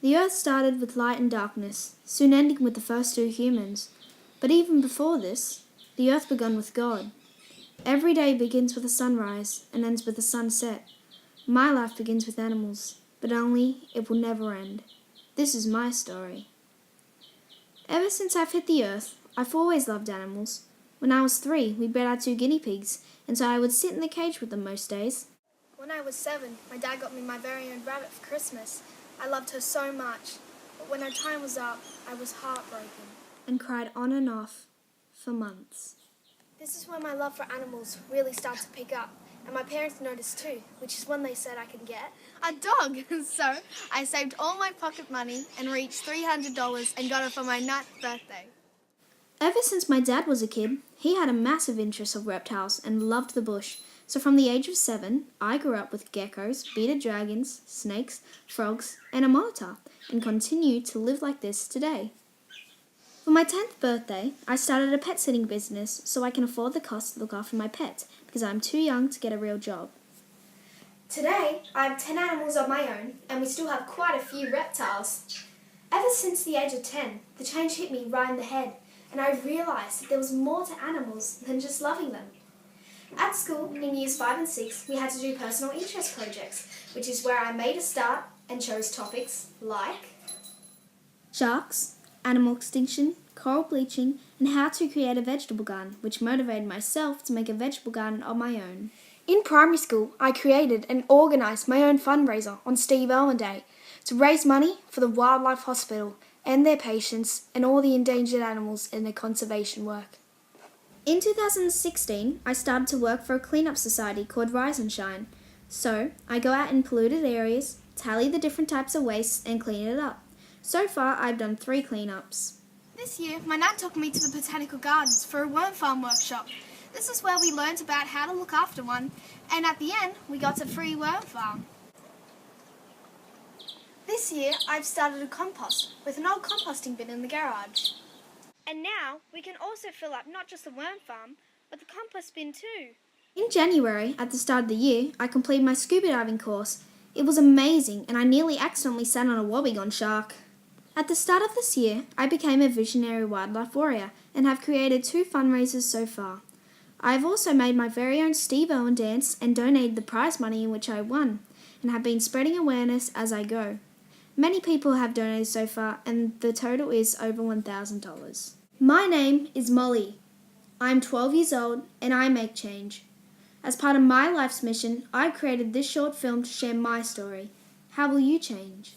The earth started with light and darkness, soon ending with the first two humans. But even before this, the earth began with God. Every day begins with a sunrise and ends with a sunset. My life begins with animals, but only it will never end. This is my story. Ever since I've hit the earth, I've always loved animals. When I was 3, we bred our 2 guinea pigs, and so I would sit in the cage with them most days. When I was 7, my dad got me my very own rabbit for Christmas. I loved her so much, but when her time was up, I was heartbroken. And cried on and off for months. This is when my love for animals really started to pick up, and my parents noticed too, which is when they said I could get a dog. So I saved all my pocket money and reached $300 and got it for my 9th birthday. Ever since my dad was a kid, he had a massive interest of reptiles and loved the bush. So from the age of 7, I grew up with geckos, bearded dragons, snakes, frogs, and a monitor, and continue to live like this today. For my 10th birthday, I started a pet sitting business so I can afford the cost to look after my pet because I'm too young to get a real job. Today, I have 10 animals of my own, and we still have quite a few reptiles. Ever since the age of 10, the change hit me right in the head, and I realised that there was more to animals than just loving them. At school, in years 5 and 6, we had to do personal interest projects, which is where I made a start and chose topics like sharks, animal extinction, coral bleaching, and how to create a vegetable garden, which motivated myself to make a vegetable garden of my own. In primary school, I created and organised my own fundraiser on Steve Irwin Day to raise money for the Wildlife Hospital and their patients and all the endangered animals in their conservation work. In 2016, I started to work for a cleanup society called Rise and Shine. So, I go out in polluted areas, tally the different types of waste, and clean it up. So far, I've done 3 cleanups. This year, my nan took me to the Botanical Gardens for a worm farm workshop. This is where we learnt about how to look after one, and at the end, we got a free worm farm. This year, I've started a compost with an old composting bin in the garage. And now, we can also fill up not just the worm farm, but the compost bin too. In January, at the start of the year, I completed my scuba diving course. It was amazing, and I nearly accidentally sat on a wobbegong shark. At the start of this year, I became a visionary wildlife warrior and have created 2 fundraisers so far. I have also made my very own Steve Irwin dance and donated the prize money in which I won, and have been spreading awareness as I go. Many people have donated so far, and the total is over $1,000. My name is Molly. I'm 12 years old, and I make change. As part of my life's mission, I created this short film to share my story. How will you change?